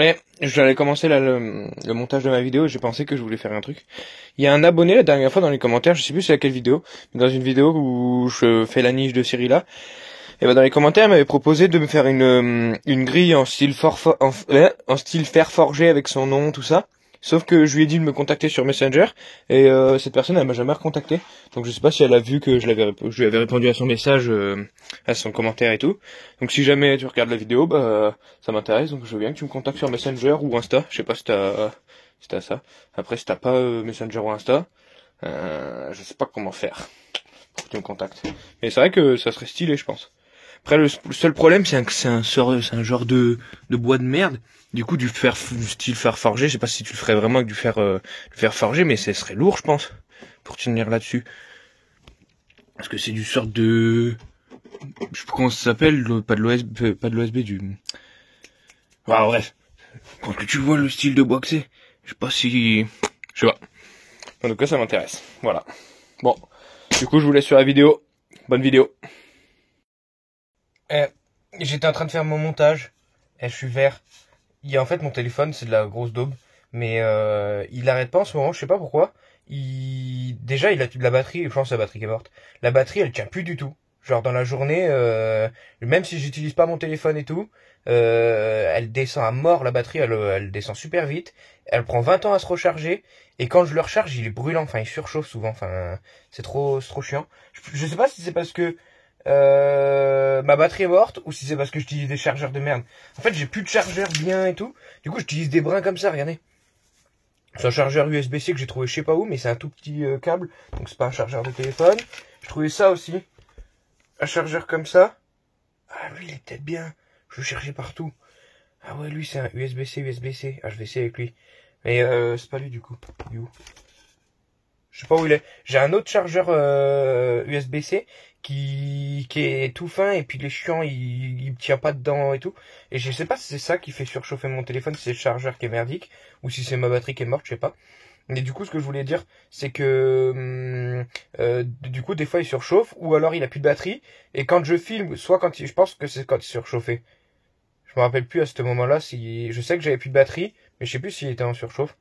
Ouais, j'allais commencer là le montage de ma vidéo et j'ai pensé que je voulais faire un truc. Il y a un abonné la dernière fois dans les commentaires, je sais plus c'est laquelle vidéo, mais dans une vidéo où je fais la niche de Cyrilla, et ben dans les commentaires il m'avait proposé de me faire une grille en style en style fer forgé avec son nom, tout ça. Sauf que je lui ai dit de me contacter sur Messenger et cette personne elle m'a jamais recontacté. Donc je sais pas si elle a vu que je lui avais répondu à son message, à son commentaire et tout. Donc si jamais tu regardes la vidéo, bah ça m'intéresse. Donc je veux bien que tu me contactes sur Messenger ou Insta. Je sais pas si t'as ça. Après si t'as pas Messenger ou Insta, je sais pas comment faire pour que tu me contactes. Mais c'est vrai que ça serait stylé, je pense. Après, le seul problème, c'est que c'est un genre de bois de merde. Du coup, du style fer forgé, je sais pas si tu le ferais vraiment avec du fer forgé, mais ce serait lourd, je pense, pour tenir là-dessus. Parce que c'est du sorte de, je sais pas comment ça s'appelle, pas de l'OSB, du, ah, bref. Quand tu vois le style de bois que c'est, je sais pas si, je sais pas. En tout cas, ça m'intéresse. Voilà. Bon. Du coup, je vous laisse sur la vidéo. Bonne vidéo. J'étais en train de faire mon montage. Je suis vert. En fait, mon téléphone, c'est de la grosse daube. Mais il arrête pas en ce moment, je sais pas pourquoi. Déjà, il a de la batterie, je pense que la batterie qui est morte. La batterie, elle tient plus du tout. Genre dans la journée, même si j'utilise pas mon téléphone et tout, elle descend à mort, la batterie, elle descend super vite. Elle prend 20 ans à se recharger. Et quand je le recharge, il est brûlant, enfin il surchauffe souvent, enfin c'est trop chiant. Je sais pas si c'est parce que ma batterie est morte ou si c'est parce que j'utilise des chargeurs de merde. En fait, j'ai plus de chargeur bien et tout. Du coup, j'utilise des brins comme ça, regardez. C'est un chargeur USB-C que j'ai trouvé je sais pas où, mais c'est un tout petit câble, donc c'est pas un chargeur de téléphone. Je trouvais ça aussi, un chargeur comme ça. Ah, lui, il est peut-être bien. Je le cherchais partout. Ah ouais, lui, c'est un USB-C. Ah, je vais essayer avec lui. Mais c'est pas lui, du coup. Il est où? Je sais pas où il est. J'ai un autre chargeur USB-C qui est tout fin et puis les chiants il tient pas dedans et tout. Et je sais pas si c'est ça qui fait surchauffer mon téléphone, si c'est le chargeur qui est merdique ou si c'est ma batterie qui est morte, je sais pas. Mais du coup, ce que je voulais dire, c'est que du coup, des fois, il surchauffe ou alors il a plus de batterie. Et quand je filme, soit je pense que c'est quand il surchauffait. Je me rappelle plus à ce moment-là si je sais que j'avais plus de batterie, mais je sais plus s'il était en surchauffe.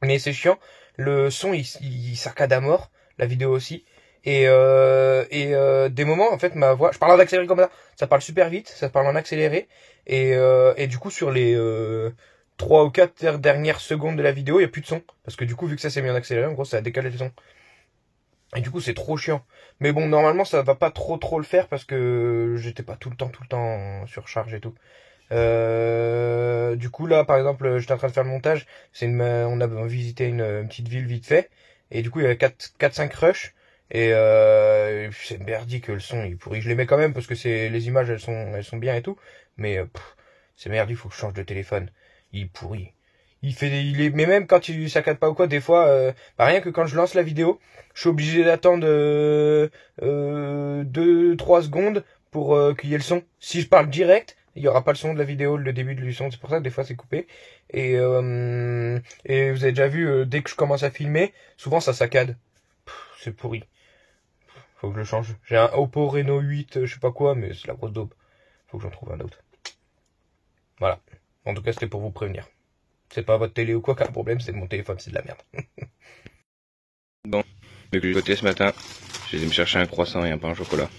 Mais c'est chiant. Le son, il saccade à mort. La vidéo aussi. Et des moments, en fait, ma voix... Je parle en accéléré comme ça parle super vite. Ça parle en accéléré. Et du coup, sur les 3 ou 4 dernières secondes de la vidéo, il n'y a plus de son. Parce que du coup, vu que ça s'est mis en accéléré, en gros, ça a décalé le son. Et du coup, c'est trop chiant. Mais bon, normalement, ça va pas trop le faire parce que j'étais pas tout le temps sur charge et tout. Du coup là par exemple j'étais en train de faire le montage, on a visité une petite ville vite fait et du coup il y avait 4-5 rushs et c'est merdique, le son il est pourri. Je les mets quand même parce que les images elles sont bien et tout, mais c'est merdique, faut que je change de téléphone. Il est pourri. Mais même quand il saccade pas ou quoi, des fois, rien que quand je lance la vidéo, je suis obligé d'attendre 2-3 secondes pour qu'il y ait le son. Si je parle direct, il y aura pas le son de la vidéo, le début du son. C'est pour ça que des fois c'est coupé. Et vous avez déjà vu, dès que je commence à filmer, souvent ça saccade. C'est pourri. Faut que je le change. J'ai un Oppo Reno 8, je sais pas quoi, mais c'est la grosse daube. Faut que j'en trouve un autre. Voilà. En tout cas, c'était pour vous prévenir. C'est pas votre télé ou quoi, car le problème c'est mon téléphone, c'est de la merde. Bon, vu que j'ai voté ce matin, j'ai été me chercher un croissant et un pain au chocolat.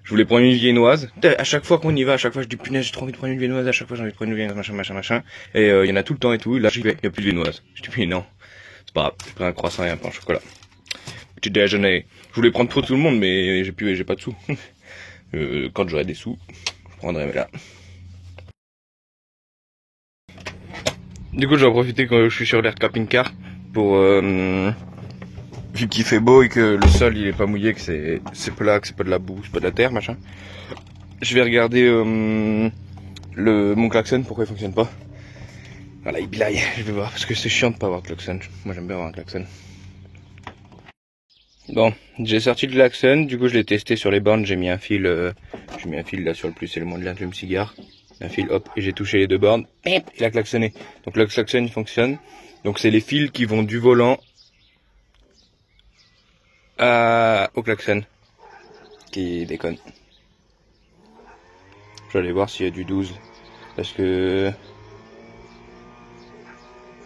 Je voulais prendre une viennoise. À chaque fois qu'on y va, à chaque fois je dis punaise, j'ai trop envie de prendre une viennoise, à chaque fois j'ai envie de prendre une viennoise, machin. Et il y en a tout le temps et tout. Là j'y vais, il n'y a plus de viennoise. Je dis mais non, c'est pas grave, j'ai pris un croissant et un pain au chocolat. Petit déjeuner. Je voulais prendre pour tout le monde, mais j'ai pas de sous. Quand j'aurai des sous, je prendrai, mais là. Du coup, je vais en profiter quand je suis sur l'air camping-car pour vu qu'il fait beau et que le sol il est pas mouillé, que c'est plat, que c'est pas de la boue, c'est pas de la terre, machin. Je vais regarder mon klaxon, pourquoi il fonctionne pas. Voilà, il bilaille, je vais voir, parce que c'est chiant de pas avoir de klaxon. Moi j'aime bien avoir un klaxon. Bon, j'ai sorti le klaxon, du coup je l'ai testé sur les bornes, j'ai mis un fil là sur le plus et le moins de l'allume-cigare. Un fil, hop, et j'ai touché les deux bornes, et il a klaxonné. Donc le klaxon il fonctionne. Donc c'est les fils qui vont du volant au klaxon qui déconne. Je vais aller voir s'il y a du 12 parce que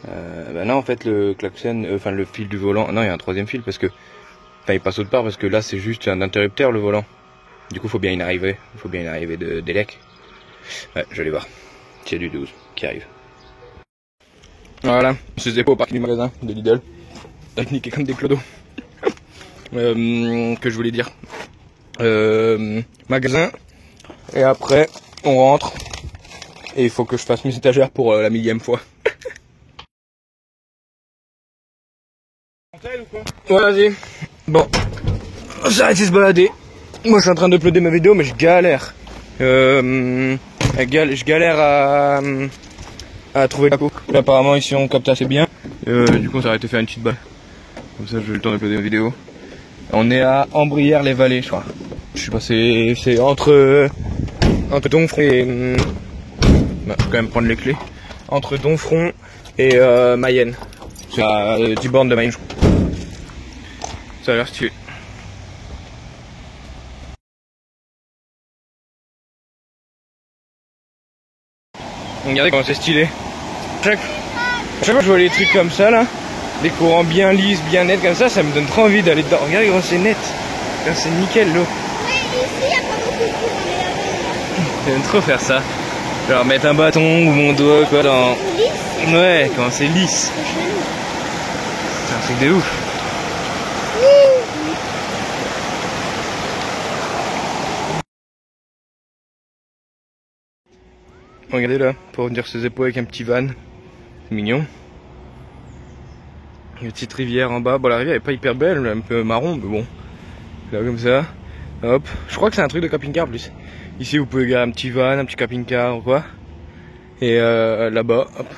Bah non, en fait, le klaxon, enfin le fil du volant, non, il y a un troisième fil parce que, enfin, il passe autre part parce que là, c'est juste un interrupteur le volant. Du coup, faut bien y arriver. Il faut bien y arriver d'élec. Ouais, je vais aller voir. S'il y a du 12 qui arrive. Voilà, je sais pas au parking du magasin de Lidl. Technique comme des clodos. Que je voulais dire. Magasin. Et après, on rentre. Et il faut que je fasse mes étagères pour la millième fois. Ouais, vas-y. Bon. J'ai arrêté de se balader. Moi, je suis en train d'uploader ma vidéo, mais je galère. Je galère à trouver la coupe. Là, apparemment, ici, on capte assez bien. Du coup, on s'est arrêté de faire une petite balle. Comme ça, j'ai eu le temps d'uploader ma vidéo. On est à Ambrières-les-Vallées, je crois. Je sais pas, c'est entre Donfront et... Bah, faut quand même prendre les clés. Entre Donfront et Mayenne. C'est à 10 bornes de Mayenne, je crois. Ça a l'air stylé. Regardez comment c'est stylé. Chaque fois que je vois les trucs comme ça là, des courants bien lisses, bien nets comme ça me donne trop envie d'aller dedans. Regardez comment c'est net. C'est nickel l'eau. Ouais, ici il n'y a pas beaucoup de courants. J'aime trop faire ça. Genre mettre un bâton ou mon doigt quoi dans... Lisse. Ouais, quand c'est lisse. C'est un truc de ouf. Regardez là, pour venir ses épaules avec un petit van. C'est mignon. Une petite rivière en bas. Bon, la rivière est pas hyper belle, un peu marron, mais bon. Là, comme ça. Hop. Je crois que c'est un truc de camping-car en plus. Ici, vous pouvez garer un petit van, un petit camping-car ou quoi. Et là-bas, hop.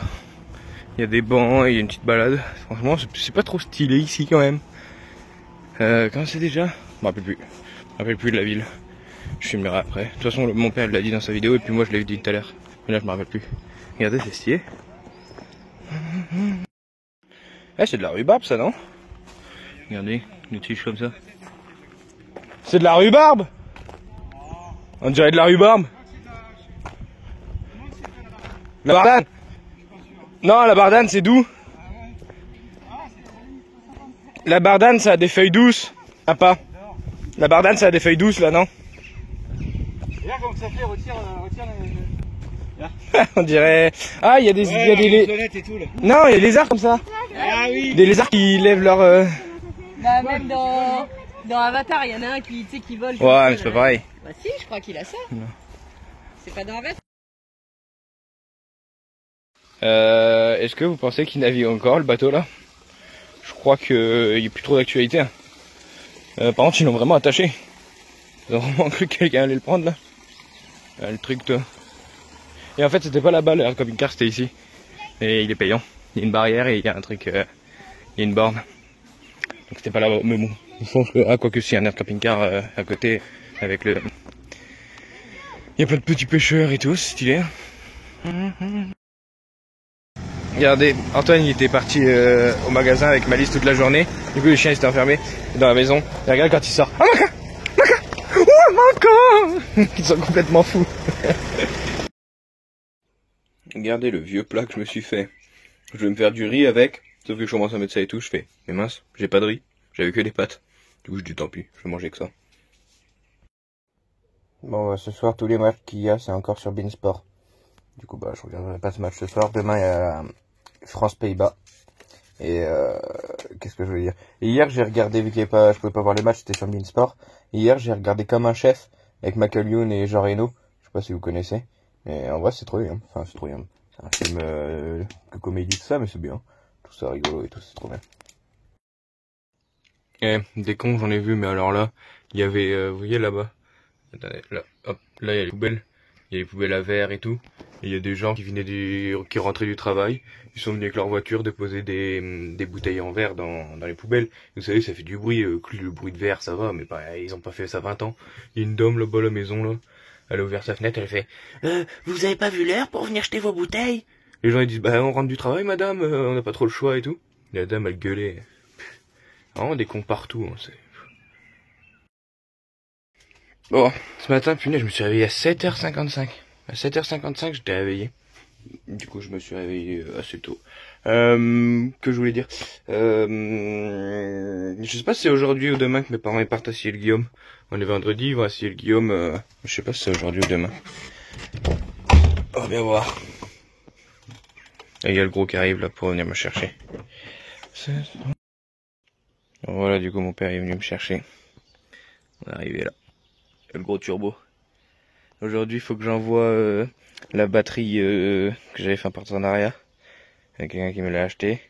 Il y a des bancs et il y a une petite balade. Franchement, c'est pas trop stylé ici quand même. Comment c'est déjà? Je me rappelle plus. Je me rappelle plus de la ville. Je filmerai après. De toute façon, mon père l'a dit dans sa vidéo et puis moi je l'ai dit tout à l'heure. Mais là, je me rappelle plus. Regardez, c'est stylé. Eh, c'est de la rhubarbe ça, non? Regardez, une tige comme ça. C'est de la rhubarbe? On dirait de la rhubarbe. La bardane? Non, la bardane c'est doux. La bardane ça a des feuilles douces. Ah pas. La bardane ça a des feuilles douces là, non? Regarde comment ça fait, retire On dirait... Ah, il y a des... ouais, y a des... et tout, là. Non, il y a des lézards comme ça. Ah oui. Des lézards qui lèvent leur... Bah même dans Avatar, il y en a un qui, tu sais, qui vole. Ouais, mais c'est pas pareil. Bah si, je crois qu'il a ça. Non. C'est pas dans Avatar. Est-ce que vous pensez qu'il navigue encore le bateau là? Je crois qu'il n'y a plus trop d'actualité. Hein. Par contre, ils l'ont vraiment attaché. Ils ont vraiment cru que quelqu'un allait le prendre là. Le truc toi. Et en fait, c'était pas là-bas, le camping-car, c'était ici. Et il est payant. Il y a une barrière et il y a un truc, il y a une borne. Donc c'était pas là-bas, mais bon. Je pense que, ah, quoique si, il y a un camping-car à côté, avec le... Il y a plein de petits pêcheurs et tout, c'est stylé. Regardez, Antoine il était parti au magasin avec Malice toute la journée. Du coup les chiens ils étaient enfermés dans la maison. Et regarde quand il sort. Ah Maca, Maca, oh Maca. Ils sont complètement fous. Regardez le vieux plat que je me suis fait. Je vais me faire du riz avec. Sauf que je commence à mettre ça et tout, je fais. Mais mince, j'ai pas de riz. J'avais que des pâtes. Du coup je dis tant pis, je vais manger que ça. Bon ce soir tous les matchs qu'il y a c'est encore sur Beansport. Du coup bah je regarderai pas ce match ce soir. Demain il y a France-Pays-Bas. Et qu'est-ce que je veux dire? Et hier j'ai regardé, vu qu'il y avait pas, je pouvais pas voir les matchs, c'était sur Beansport. Et hier j'ai regardé Comme un chef avec Michael Youn et Jean Reno. Je sais pas si vous connaissez. Mais en vrai c'est trop bien. Enfin c'est trop bien. C'est un film que comédie tout ça, mais c'est bien. Tout ça rigolo et tout, c'est trop bien. Eh, des cons j'en ai vu, mais alors là, il y avait, vous voyez là-bas. Attendez, là, hop, là il y a les poubelles. Il y a les poubelles à verre et tout. Et il y a des gens qui qui rentraient du travail. Ils sont venus avec leur voiture déposer des bouteilles en verre dans les poubelles. Vous savez, ça fait du bruit. Le bruit de verre, ça va, mais bah, ils ont pas fait ça 20 ans. Il y a une dame là-bas à la maison, là. Elle a ouvert sa fenêtre, elle fait vous avez pas vu l'heure pour venir jeter vos bouteilles? Les gens ils disent bah on rentre du travail madame, on n'a pas trop le choix et tout. Et la dame elle gueulait. Vraiment des cons partout, hein, c'est... Bon, ce matin, punaise, je me suis réveillé à 7h55. À 7h55, j'étais réveillé. Du coup, je me suis réveillé assez tôt. Que je voulais dire. Je sais pas si c'est aujourd'hui ou demain que mes parents ils partent à Ciel-Guillaume. On est vendredi, ils vont à Ciel-Guillaume. Je sais pas si c'est aujourd'hui ou demain. On va bien voir. Et il y a le gros qui arrive là pour venir me chercher. Voilà, du coup mon père est venu me chercher. On est arrivé là. Le gros turbo. Aujourd'hui il faut que j'envoie la batterie que j'avais fait un partenariat avec quelqu'un qui me l'a acheté.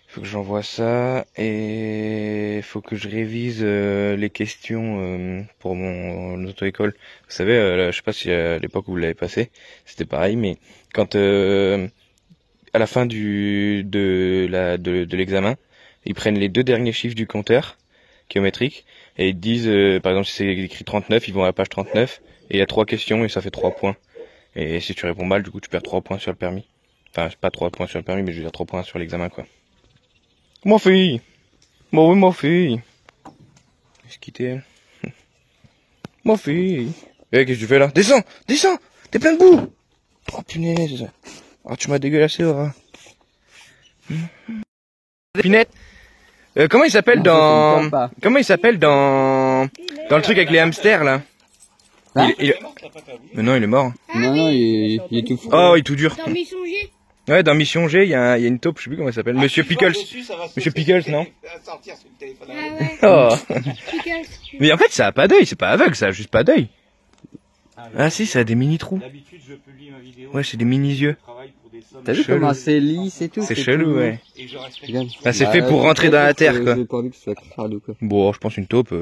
Il faut que j'envoie ça et il faut que je révise les questions pour mon auto-école. Vous savez, je sais pas si à l'époque où vous l'avez passé, c'était pareil, mais quand à la fin de l'examen, ils prennent les 2 derniers chiffres du compteur géométrique et ils disent, par exemple si c'est écrit 39, ils vont à la page 39 et il y a 3 questions et ça fait 3 points. Et si tu réponds mal, du coup tu perds 3 points sur le permis. Enfin, pas 3 points sur le permis, mais je veux dire 3 points sur l'examen, quoi. Ma fille! Bon oui, ma fille! Qu'est-ce qu'il t'est? Ma fille! Eh, qu'est-ce que tu fais là? Descends! Descends! T'es plein de boue! Oh punaise! Oh, tu m'as dégueulassé, Aura. Pinette! Comment il s'appelle dans... Comment il s'appelle dans... Dans le truc avec les hamsters, là? Hein? Mais non, il est mort. Non, il est tout fou. Oh, il est tout dur. Dans Mission G. Ouais, dans Mission G, il y a une taupe, je sais plus comment elle s'appelle. Monsieur Pickles. Monsieur Pickles, non? Ah ouais. Oh. Pickles. Mais en fait, ça a pas d'œil, c'est pas aveugle, ça a juste pas d'œil. Ah si, ça a des mini trous. D'habitude, je publie ma vidéo. Ouais, c'est des mini yeux. Je travaille pour des sommes. T'as vu Chelou. comment c'est lisse et tout? C'est chelou, tout- ouais. Et je respecte. Regarde. Ah, c'est fait pour rentrer dans la terre, quoi. J'ai pas envie que ce soit crado, quoi. Bon, je pense une taupe,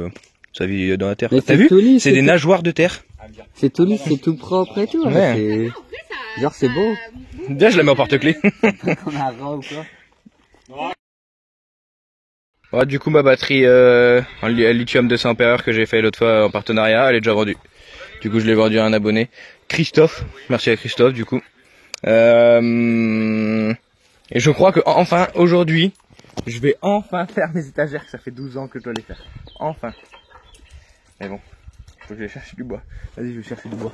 ça vit dans la terre. Mais T'as c'est vu? tout lisse, C'est des tout- nageoires de terre. C'est tout lisse, c'est tout propre et tout. Ouais. Hein, c'est- Genre, c'est beau. Déjà, je la mets en porte-clés. Comme un rat ou quoi. Ouais, du coup, ma batterie en lithium 200 mAh que j'ai fait l'autre fois en partenariat, elle est déjà vendue. Du coup, je l'ai vendue à un abonné. Christophe. Merci à Christophe, du coup. Et je crois que, enfin, aujourd'hui, je vais enfin faire mes étagères, que ça fait 12 ans que je dois les faire. Enfin. Mais bon, faut que je vais chercher du bois. Vas-y, je vais chercher du bois.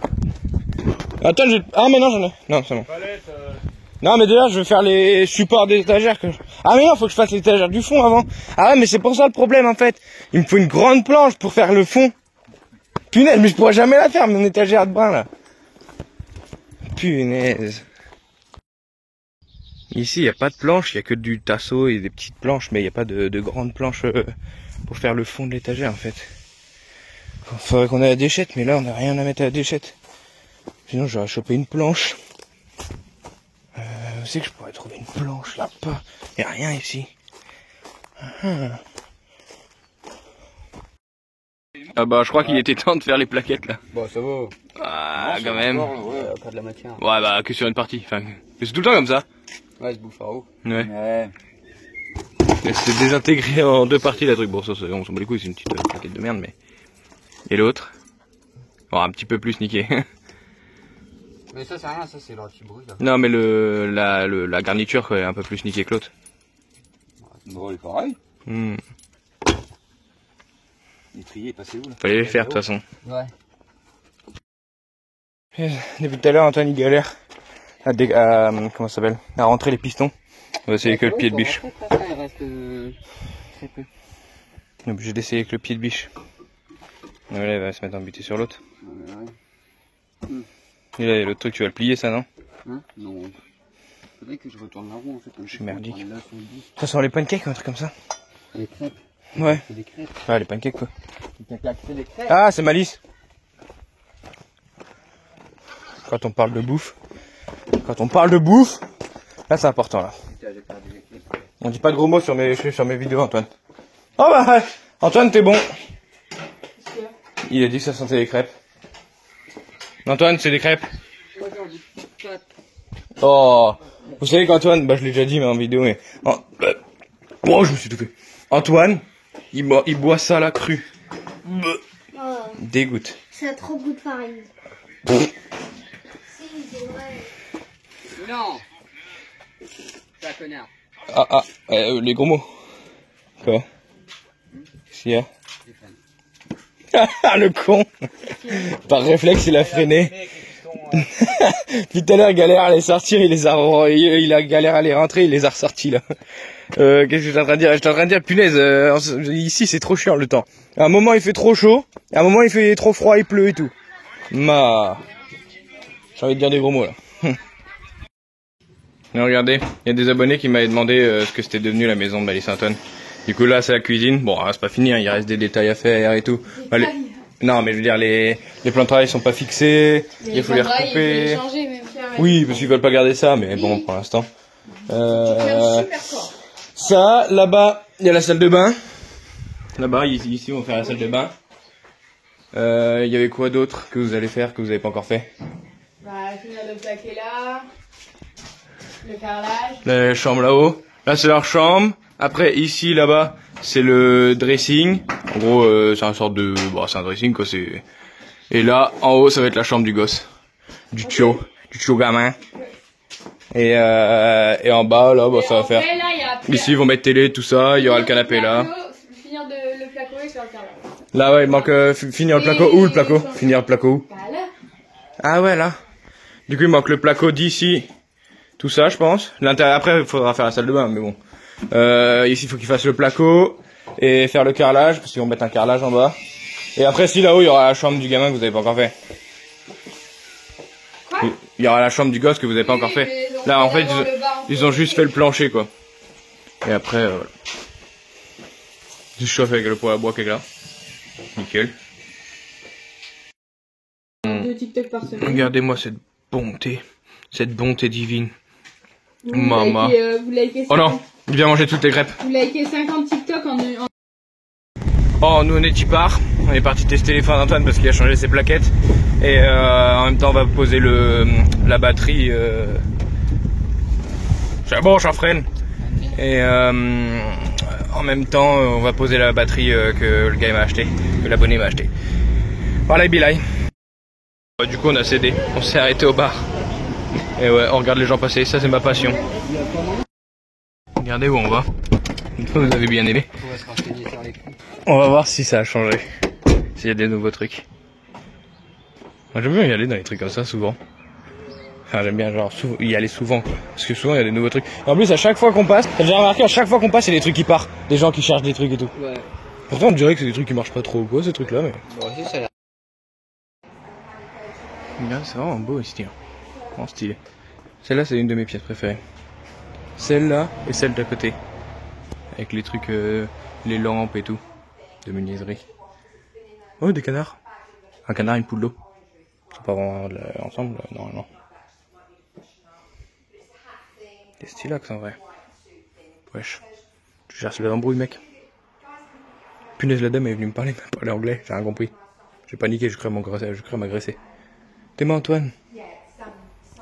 Attends, ah, mais non, j'en ai. Non, c'est bon. Non, mais déjà, je vais faire les supports des étagères. Ah, mais non, faut que je fasse les étagères du fond avant. Ah ouais, mais c'est pour ça le problème, en fait. Il me faut une grande planche pour faire le fond. Punaise, mais je pourrais jamais la faire, mon étagère de brin, là. Punaise. Ici, il n'y a pas de planche, il y a que du tasseau et des petites planches, mais il n'y a pas de grandes planches pour faire le fond de l'étagère, en fait. Il faudrait qu'on ait la déchette, mais là, on n'a rien à mettre à la déchette. Sinon, j'aurais chopé une planche. Où c'est que je pourrais trouver une planche là? Pas. Y a rien ici. Ah bah je crois qu'il était temps de faire les plaquettes là. Bon, ça va. Ah quand même. Ouais, pas de la matière. Ouais bah que sur une partie. Enfin, c'est tout le temps comme ça. Ouais, ce bouffaro. Ouais. Ouais. C'est désintégré en 2 parties la truc. Bon ça on s'en bat les couilles, c'est une petite plaquette de merde mais. Et l'autre? Oh un petit peu plus niqué. Mais ça, c'est rien, ça, c'est leur petit bruit là. Non mais la garniture quoi, est un peu plus niquée que l'autre. Bon, il est pareil. L'étrier est passé où là? Fallait les faire de toute façon. Ouais. Depuis tout à l'heure, Antoine il galère comment ça s'appelle, à rentrer les pistons. On va essayer avec le pied de biche. Il reste très peu. On est obligé d'essayer avec le pied de biche. Donc là, il va se mettre en buter sur l'autre. Et là, l'autre truc, tu vas le plier ça, non? Hein? Non. Faudrait que je retourne la roue en fait. Je suis merdique. Là, sur le bout. Ça sent les pancakes ou un truc comme ça? Les crêpes. Ouais. C'est des crêpes. Ouais, les pancakes quoi. Quelqu'un qui fait des crêpes. Ah, c'est Malice. Quand on parle de bouffe. Là, c'est important là. Putain, j'ai perdu les crêpes. On dit pas de gros mots sur mes vidéos, Antoine. Oh bah, Antoine, t'es bon. Il a dit que ça sentait les crêpes. Antoine, c'est des crêpes. Moi, j'en dis pas. Oh, vous savez qu'Antoine, bah je l'ai déjà dit mais en vidéo, mais oh, je me suis tout fait. Antoine, il boit ça là cru. Oh, Dégoûte. ça a trop goût de farine. Pff. Si, c'est vrai. Non. T'es un connard. Les gros mots. Quoi? Qu'est-ce qu'il y a? Ah le con. Par réflexe il a freiné. Depuis tout à l'heure, il galère à les sortir, il a galère à les rentrer, il les a ressortis là. Qu'est-ce que j'étais en train de dire? J'étais en train de dire, punaise, ici c'est trop chiant le temps. À un moment il fait trop chaud, à un moment il fait trop froid, il pleut et tout. J'ai envie de dire des gros mots là. Et regardez, il y a des abonnés qui m'avaient demandé ce que c'était devenu la maison de Malice Saint-Antoine. Du coup là c'est la cuisine, bon c'est pas fini, hein, il reste des détails à faire et tout. Non mais je veux dire les plans de travail sont pas fixés, il faut les recouper. Oui parce qu'ils veulent pas garder ça, mais bon pour l'instant. Ça, là-bas, il y a la salle de bain. Là-bas, ici on va faire la salle de bain. Il y avait quoi d'autre que vous allez faire, que vous avez pas encore fait? Bah finir de plaquer là. Le carrelage. La chambre là-haut. Là c'est leur chambre. Après ici là-bas c'est le dressing. En gros c'est un sorte de, bon c'est un dressing quoi. C'est. Et là en haut ça va être la chambre du gosse, du tio gamin. Et en bas là bah, ça va faire. Ici ils vont mettre télé tout ça. Il y aura le canapé là. Finir le placo et faire le carrelage. Là ouais il manque finir le placo. Où le placo? Finir le placo où? Bah là. Ah ouais là. Du coup il manque le placo d'ici. Tout ça, je pense. L'intérieur, après, il faudra faire la salle de bain, mais bon. Ici, il faut qu'il fasse le placo et faire le carrelage, parce qu'ils vont mettre un carrelage en bas. Et après, si là-haut, il y aura la chambre du gamin que vous avez pas encore fait. Quoi? Il y aura la chambre du gosse que vous avez pas encore fait. Là, en fait, ils ont juste fait le plancher, quoi. Et après, voilà. Je chauffe avec le poêle à bois qui est là. Nickel. 2 TikTok par semaine. Regardez-moi cette bonté divine. Maman. Vous likez 50... Oh non, il vient manger toutes les crêpes. Vous likez 50 TikTok en... Oh, nous on est part. On est parti tester les freins d'Antoine parce qu'il a changé ses plaquettes. Et en même temps on va poser la batterie. Bon, j'en freine. Et en même temps on va poser la batterie que le gars m'a acheté, que l'abonné m'a acheté. Voilà, bilay. Du coup on a cédé, on s'est arrêté au bar. Et ouais, on regarde les gens passer, ça c'est ma passion. Regardez où on va. Une fois vous avez bien aimé. On va voir si ça a changé. S'il y a des nouveaux trucs. Moi j'aime bien y aller dans les trucs comme ça souvent. Enfin j'aime bien genre y aller souvent quoi. Parce que souvent il y a des nouveaux trucs. Et en plus à chaque fois qu'on passe, t'as déjà remarqué à chaque fois qu'on passe il y a des trucs qui partent. Des gens qui cherchent des trucs et tout. Ouais. Pourtant on dirait que c'est des trucs qui marchent pas trop ou quoi ces trucs là mais. Bon, aussi, ça a l'air. Regarde, c'est vraiment beau ici. En stylé. Celle-là, c'est une de mes pièces préférées. Celle-là et celle d'à côté. Avec les trucs, les lampes et tout. De menuiserie. Oh, des canards. Un canard et une poule d'eau. Ils sont pas vraiment ensemble, normalement. Des stylax en vrai. Wesh. Tu cherches l'embrouille, mec. Punaise, la dame est venue me parler anglais, j'ai rien compris. J'ai paniqué, je crois m'agresser. T'es moi, Antoine.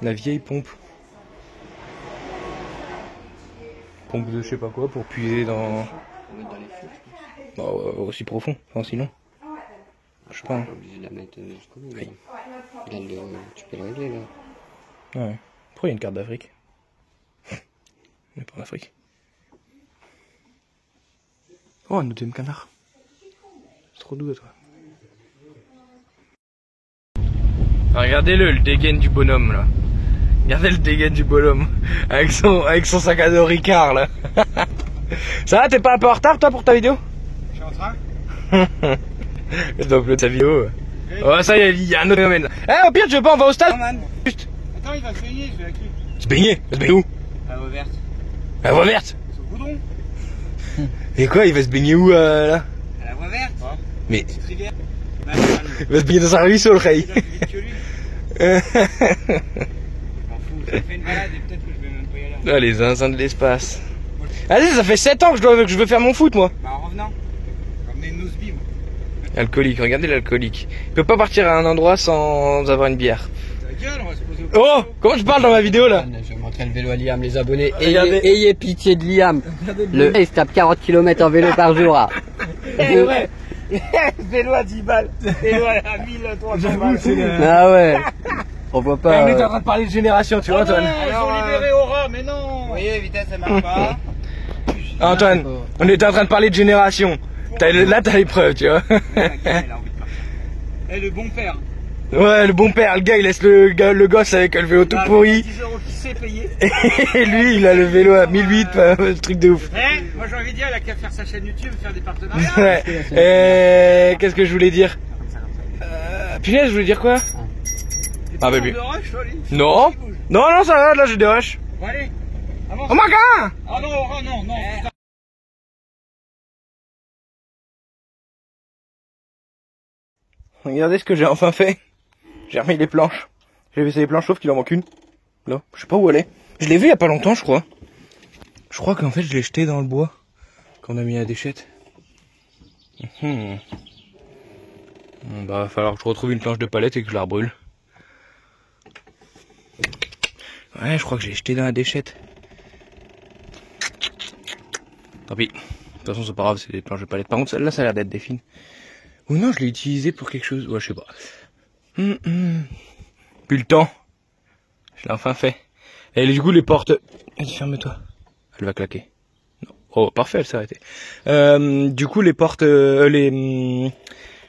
La vieille pompe. Pompe de je sais pas quoi pour puiser dans... On va mettre dans les feux, je pense. Bah, aussi profond, enfin sinon. Je sais pas. Hein. On est obligé de la mettre jusqu'au bout. Oui. Là, tu peux le régler là. Ouais. Pourquoi il y a une carte d'Afrique? On est pas en Afrique. Oh, un deuxième canard. C'est trop doux à toi. Regardez-le, le dégaine du bonhomme là. Regardez le dégaine du bonhomme. Avec son sac à dos Ricard là. Ça va, t'es pas un peu en retard toi pour ta vidéo? Je suis en train. Donc ta vidéo. Oh ça il y a un autre phénomène. Eh au pire tu veux pas on va au stade? Non man. Juste. Attends il va se baigner, je vais à qui? Se baigner? Se baigner où? À la voie verte. À la voie verte? Sur le goudron. Et quoi, il va se baigner où là? À la voie verte. Ouais. Mais Petite rivière. il va se baigner dans un ruisseau le rey. Je m'en fous, je fais une balade et peut-être que je vais même pas y aller. Ah, les zinzins de l'espace. Allez, ça fait 7 ans que je veux faire mon foot moi. Bah en revenant, je vais emmener une Nosby moi. Alcoolique, regardez l'alcoolique. Il peut pas partir à un endroit sans avoir une bière. Ta gueule, on va se poser au Oh, comment je parle dans ma vidéo là? Je vais montrer le vélo à Liam, les abonnés. Regardez. Ayez pitié de Liam. Il se tape 40 km en vélo par jour. Ah. ouais. Vélo à 10 balles. Vélo à 1300 balles. Ah ouais. On voit pas. On était en train de parler de génération, tu vois Antoine. Ils ont libéré Aura, mais non. Vous voyez, vitesse elle marche pas. Antoine, on était en train de parler de génération. Là t'as les preuves, tu vois. Elle a envie de partir. Eh, le bon père. Ouais, le bon père, le gars il laisse le gosse avec le vélo tout pourri. 10 € qui sait payer. Et lui il a le vélo à 1008, le truc de ouf. Moi j'ai envie de dire, il a qu'à faire sa chaîne YouTube, faire des partenariats. Ouais. Qu'est-ce que je voulais dire? Punaise, je voulais dire quoi? Ah bah de rush, toi, lui. non. Non, ça va, là j'ai des rushs. Bon allez, avance. Oh my god! Ah non, non. Regardez ce que j'ai enfin fait. J'ai remis les planches. J'ai laissé les planches sauf qu'il en manque une. Là, je sais pas où elle est. Je l'ai vue il y a pas longtemps, je crois. Je crois qu'en fait je l'ai jetée dans le bois qu'on a mis à la déchette. Bah va falloir que je retrouve une planche de palette et que je la rebrûle. Ouais, je crois que je l'ai jetée dans la déchette. Tant pis. De toute façon c'est pas grave, c'est des planches de palette. Par contre celle-là ça a l'air d'être des fines. Ou non, je l'ai utilisée pour quelque chose. Ouais, je sais pas. Plus le temps. Je l'ai enfin fait. Et du coup, les portes... Vas-y, ferme-toi. Elle va claquer. Non. Oh, parfait, elle s'est arrêtée. Du coup, les portes... les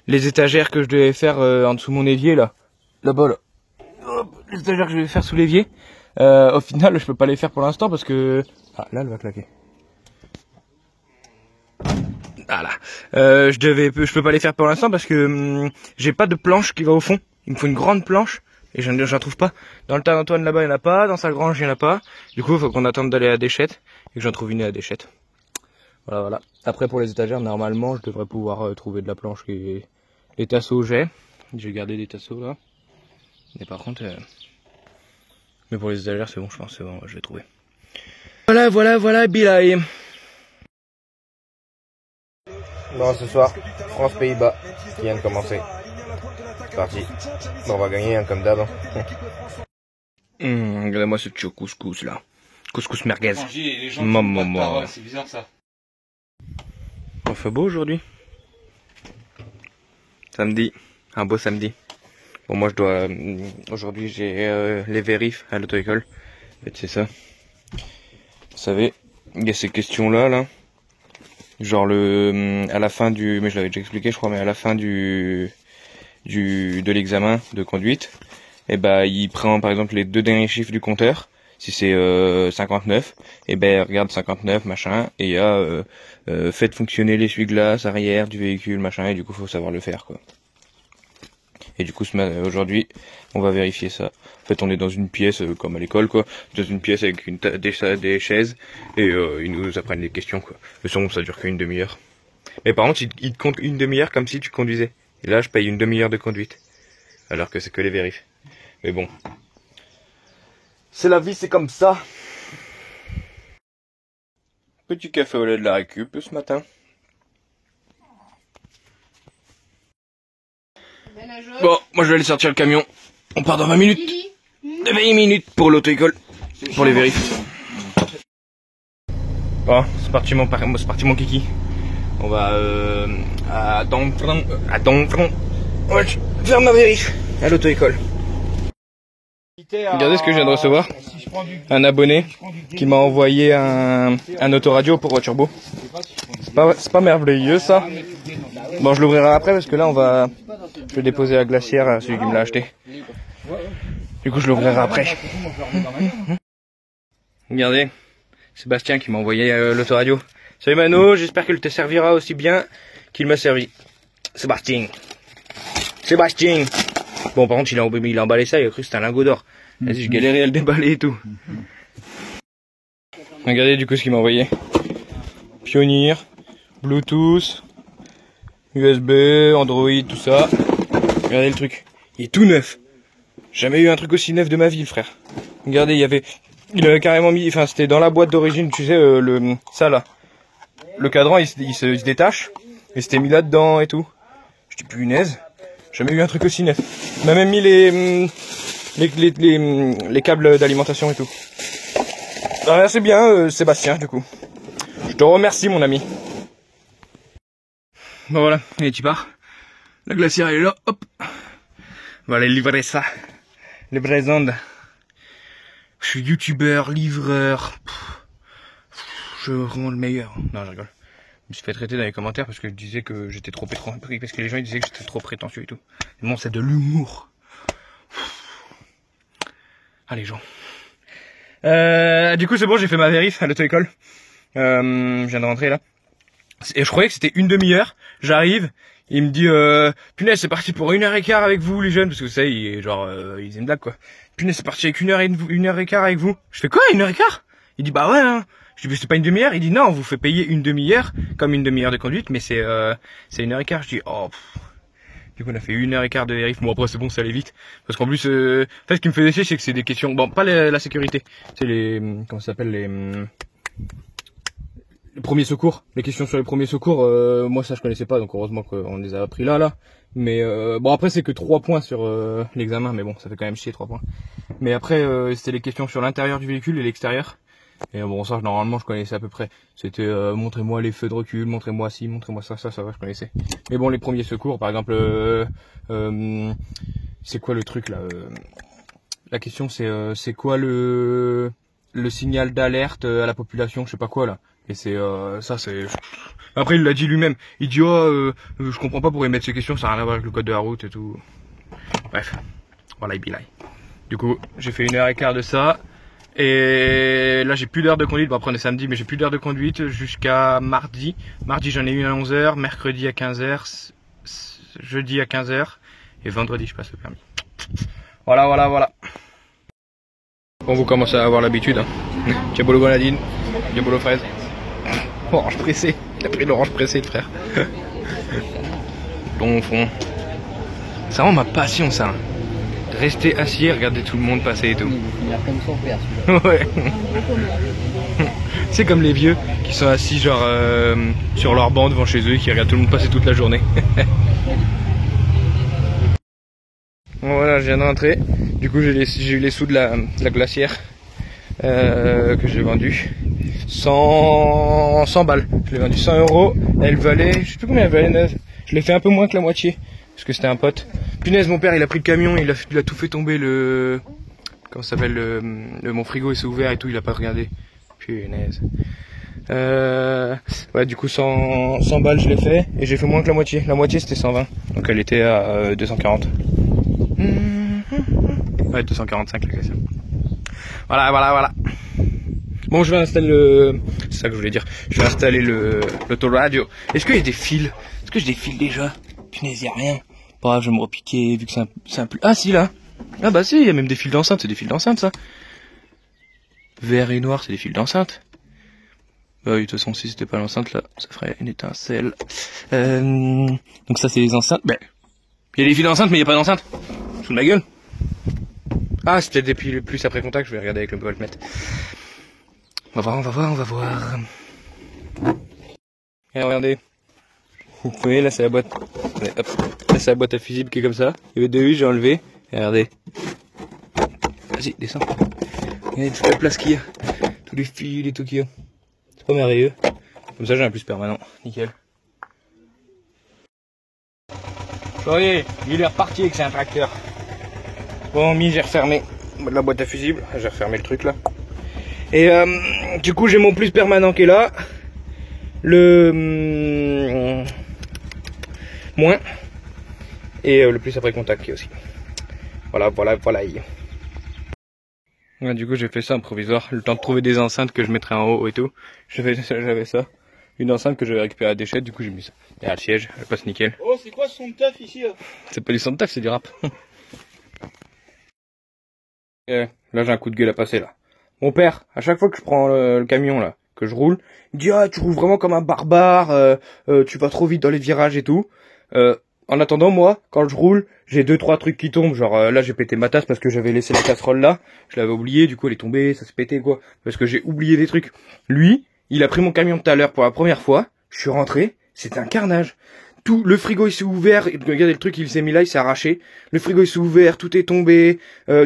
étagères que je devais faire en dessous de mon évier, là. Là-bas, là. Hop, les étagères que je devais faire sous l'évier. Au final, je peux pas les faire pour l'instant parce que... Ah, là, elle va claquer. Voilà. Je peux pas les faire pour l'instant parce que j'ai pas de planche qui va au fond. Il me faut une grande planche et j'en trouve pas. Dans le tas d'Antoine là-bas il y en a pas, dans sa grange il y en a pas. Du coup il faut qu'on attende d'aller à la déchette et que j'en trouve une à la déchette. Voilà. Après pour les étagères normalement je devrais pouvoir trouver de la planche. Les tasseaux j'ai gardé des tasseaux là. Mais par contre mais pour les étagères c'est bon, je pense c'est bon, je vais trouver. Voilà Bilaï. Non, ce soir, France-Pays-Bas qui vient de commencer. C'est parti. Bon, on va gagner comme d'hab. Regardez-moi ce tchou couscous là. Couscous merguez. Maman. C'est bizarre ça. Il fait beau aujourd'hui. Samedi. Un beau samedi. Bon, moi je dois... Aujourd'hui j'ai les vérifs à l'auto-école. En fait c'est ça. Vous savez, il y a ces questions là. Genre à la fin du, mais je l'avais déjà expliqué je crois, mais à la fin de l'examen de conduite, et ben il prend par exemple les 2 derniers chiffres du compteur. Si c'est 59, et ben regarde 59 machin, et il y a faites fonctionner l'essuie-glace arrière du véhicule machin, et du coup faut savoir le faire quoi. Et du coup aujourd'hui on va vérifier ça. En fait on est dans une pièce comme à l'école quoi, dans une pièce avec des chaises et ils nous apprennent des questions quoi. Le son ça dure qu'une demi-heure. Mais par contre ils te comptent une demi-heure comme si tu conduisais. Et là je paye une demi-heure de conduite. Alors que c'est que les vérifs. Mais bon. C'est la vie, c'est comme ça. Petit café au lait de la récup ce matin. Bon, moi je vais aller sortir le camion. On part dans 20 minutes. 20 minutes pour l'auto-école. Pour les vérifs. Bon, c'est parti mon kiki. On va à Donfran. Ouais, faire ma vérif à l'auto-école. Regardez ce que je viens de recevoir. Un abonné qui m'a envoyé un autoradio pour Turbo. C'est pas merveilleux ça. Bon, je l'ouvrirai après parce que là je vais déposer la glacière à celui qui me l'a acheté. Du coup je l'ouvrirai après. Regardez, Sébastien qui m'a envoyé l'autoradio. Salut Mano, j'espère qu'il te servira aussi bien qu'il m'a servi. Sébastien. Bon par contre il a emballé ça, il a cru que c'était un lingot d'or. Vas-y, je galérais à le déballer et tout. Regardez du coup ce qu'il m'a envoyé. Pioneer, Bluetooth, USB, Android, tout ça. Regardez le truc, il est tout neuf. Jamais eu un truc aussi neuf de ma vie le frère. Regardez, il avait carrément mis, enfin c'était dans la boîte d'origine, tu sais, ça là. Le cadran il se détache, et c'était mis là-dedans et tout. Je dis punaise, jamais eu un truc aussi neuf. Il m'a même mis les câbles d'alimentation et tout. Alors, merci bien Sébastien du coup. Je te remercie mon ami. Bon voilà, et tu pars. La glacière elle est là, hop. On va aller livrer ça. Livraison. Je suis youtubeur, livreur. Je suis vraiment le meilleur. Non, je rigole. Je me suis fait traiter dans les commentaires parce que je disais que j'étais trop prétentieux, parce que les gens ils disaient que j'étais trop prétentieux et tout. Mais bon, c'est de l'humour. Ah, les gens. Du coup, c'est bon, j'ai fait ma vérif à l'auto-école. Je viens de rentrer, là. Et je croyais que c'était une demi-heure. J'arrive, il me dit, punaise, c'est parti pour 1h15 avec vous, les jeunes. Parce que vous savez, il faisait une blague, quoi. Punaise, c'est parti avec 1h15 avec vous. Je fais quoi, 1h15? Il dit, bah ouais, hein. Je dis, mais c'est pas une demi-heure. Il dit, non, on vous fait payer une demi-heure, comme une demi-heure de conduite, mais c'est 1h15. Je dis, oh, pff. Du coup, on a fait 1h15 de vérif. Bon, après, c'est bon, ça allait vite. Parce qu'en plus, en fait, ce qui me fait décider, c'est que c'est des questions, bon, pas la sécurité. C'est comment ça s'appelle, les premiers secours. Les questions sur les premiers secours, moi, ça, je connaissais pas, donc heureusement qu'on les a appris là. Mais, bon, après, c'est que 3 points sur l'examen, mais bon, ça fait quand même chier 3 points. Mais après, c'était les questions sur l'intérieur du véhicule et l'extérieur. Et bon, ça, normalement, je connaissais à peu près. C'était, montrez-moi les feux de recul, montrez-moi ci, montrez-moi ça va, je connaissais. Mais bon, les premiers secours, par exemple, c'est quoi le truc, là la question, c'est quoi le signal d'alerte à la population, je sais pas quoi, là. Et c'est, ça, c'est... Après, il l'a dit lui-même. Il dit, je comprends pas pourquoi ils mettent ces questions, ça n'a rien à voir avec le code de la route et tout. Bref. Voilà, il Du coup, j'ai fait 1h15 de ça. Et là j'ai plus d'heures de conduite, bon après on est samedi mais j'ai plus d'heures de conduite jusqu'à mardi. Mardi j'en ai une à 11h, mercredi à 15h, jeudi à 15h et vendredi je passe le permis. Voilà. Bon vous commencez à avoir l'habitude hein. Diabolo grenadine, diabolo fraise. Orange pressé, il a pris l'orange pressé le frère. Bon fond. C'est vraiment ma passion ça. Rester assis et regarder tout le monde passer et tout. Il a comme son père celui-là. Ouais. C'est comme les vieux qui sont assis genre sur leur banc devant chez eux et qui regardent tout le monde passer toute la journée. Bon, voilà, je viens de rentrer. Du coup j'ai eu les sous de la glacière que j'ai vendu. 100 balles. Je l'ai vendu 100 €. Elle valait, je sais plus combien elle valait neuve. Je l'ai fait un peu moins que la moitié. Parce que c'était un pote. Punaise, mon père il a pris le camion, il a tout fait tomber le... Comment ça s'appelle mon frigo il s'est ouvert et tout, il a pas regardé. Punaise. Ouais, du coup 100 balles je l'ai fait et j'ai fait moins que la moitié. La moitié c'était 120. Donc elle était à 240. Ouais, 245 la question. Voilà. Bon, je vais installer le... C'est ça que je voulais dire. Je vais installer l'autoradio. Est-ce qu'il y a des fils? Est-ce que j'ai des fils déjà? Punaise, y a rien. Bref, je vais me repiquer vu que c'est un plus... Ah si, là. Ah bah si, il y a même des fils d'enceinte. C'est des fils d'enceinte, ça. Vert et noir, c'est des fils d'enceinte. Bah oui, de toute façon, si c'était pas l'enceinte, là, ça ferait une étincelle. Donc ça, c'est les enceintes. Bah, il y a des fils d'enceinte, mais il n'y a pas d'enceinte. Sous ma gueule. Ah, c'est peut-être des fils plus après contact. Je vais regarder avec le voltmètre. On va voir. Et regardez. Vous voyez, là c'est la boîte. Allez, hop. Là c'est la boîte à fusible qui est comme ça. Il y avait 2 U, j'ai enlevé. Et regardez. Vas-y, descends. Regardez toute la place qu'il y a. Tous les fils et tout qu'il y a. C'est pas merveilleux. Comme ça j'ai un plus permanent. Nickel. Voyez, il est reparti avec un tracteur. Bon, j'ai refermé la boîte à fusible. J'ai refermé le truc là. Et du coup j'ai mon plus permanent qui est là. Le moins. Et le plus après contact qui est aussi. Voilà. Ouais, du coup j'ai fait ça en provisoire. Le temps de trouver des enceintes que je mettrais en haut et tout. J'avais ça. Une enceinte que j'avais récupérée à la déchette, du coup j'ai mis ça. Et le siège, elle passe nickel. Oh, c'est quoi ce son de taf ici là? C'est pas du son de taf, c'est du rap. Et là j'ai un coup de gueule à passer là. Mon père, à chaque fois que je prends le camion là, que je roule, il dit tu roules vraiment comme un barbare, tu vas trop vite dans les virages et tout. En attendant moi, quand je roule, j'ai 2-3 trucs qui tombent, genre là j'ai pété ma tasse parce que j'avais laissé la casserole là, je l'avais oublié, du coup elle est tombée, ça s'est pété quoi, parce que j'ai oublié des trucs. Lui, il a pris mon camion tout à l'heure pour la première fois, je suis rentré, c'était un carnage. Tout le frigo il s'est ouvert, regardez le truc il s'est mis là, il s'est arraché. Le frigo il s'est ouvert, tout est tombé,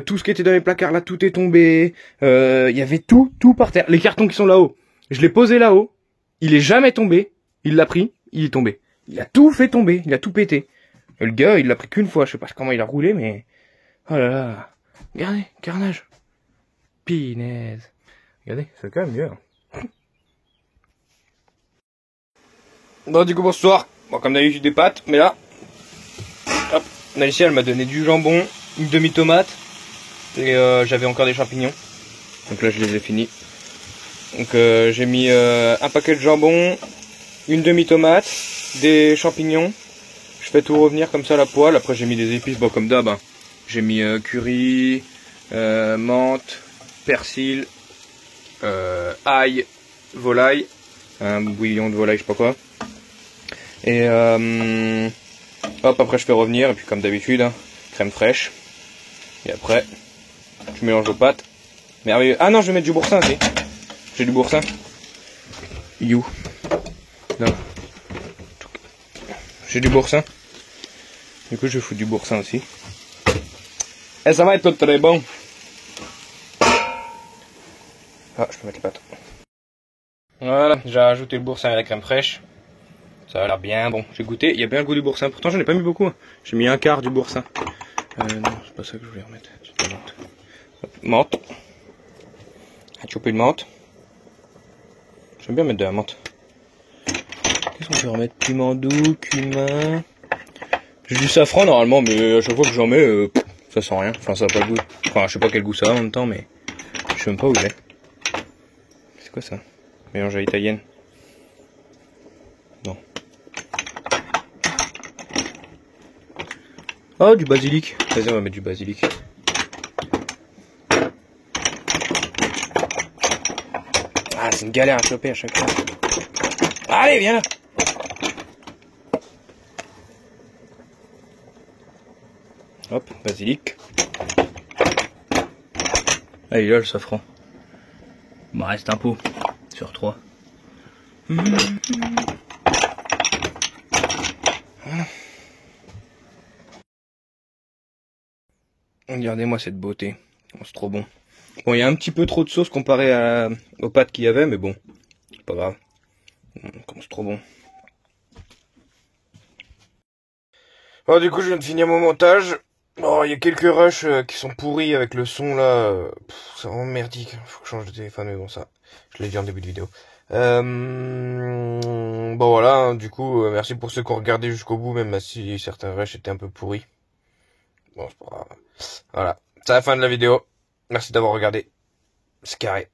tout ce qui était dans les placards là, tout est tombé. Il y avait tout par terre. Les cartons qui sont là-haut, je l'ai posé là-haut, il est jamais tombé, il l'a pris, il est tombé. Il a tout fait tomber, il a tout pété. Et le gars il l'a pris qu'une fois, je sais pas comment il a roulé mais... Oh là là, regardez, carnage. Pinaise. Regardez, c'est quand même mieux. Bon du coup bonsoir. Bon, comme d'habitude des pâtes, mais là, hop, Alicia elle m'a donné du jambon, une demi-tomate, Et j'avais encore des champignons. Donc là je les ai finis. Donc j'ai mis un paquet de jambon, une demi-tomate, des champignons. Je fais tout revenir comme ça à la poêle. Après j'ai mis des épices, bon comme d'hab. Hein. J'ai mis curry, menthe, persil, ail, volaille, un bouillon de volaille, je sais pas quoi. Et hop, après je fais revenir, et puis comme d'habitude, hein, crème fraîche. Et après, je mélange aux pâtes. Merveilleux. Ah non, je vais mettre du boursin aussi. J'ai du boursin. You. Non. J'ai du boursin. Du coup, je vais foutre du boursin aussi. Et ça va être très bon. Ah, je peux mettre les pâtes. Voilà, j'ai rajouté le boursin et la crème fraîche. Ça a l'air bien bon. J'ai goûté, il y a bien le goût du boursin. Pourtant, j'en ai pas mis beaucoup. J'ai mis un quart du boursin. Non, c'est pas ça que je voulais remettre. Menthe. Un chopé de menthe. J'aime bien mettre de la menthe. Qu'est-ce qu'on peut remettre? Piment doux, cumin. J'ai du safran normalement, mais à chaque fois que j'en mets, ça sent rien. Enfin, ça n'a pas de goût. Enfin, je sais pas quel goût ça a en même temps, mais je sais même pas où il est. C'est quoi ça? Mélange à l'italienne. Non. Oh, du basilic. Vas-y, on va mettre du basilic. Ah, c'est une galère à choper à chaque fois. Allez, viens là. Hop, basilic. Ah, il est là le safran. Il me reste un pot sur 3. Voilà. Regardez-moi cette beauté. Oh, c'est trop bon. Bon, il y a un petit peu trop de sauce comparé aux pâtes qu'il y avait, mais bon, c'est pas grave. Comme c'est trop bon. Bon, du coup, je viens de finir mon montage. Oh, il y a quelques rushs qui sont pourris avec le son là. C'est vraiment merdique. Faut que je change de téléphone, mais bon, ça, je l'ai dit en début de vidéo. Bon, voilà, hein, du coup, merci pour ceux qui ont regardé jusqu'au bout, même si certains rushs étaient un peu pourris. Bon, c'est pas grave. Voilà, c'est la fin de la vidéo. Merci d'avoir regardé. C'est carré.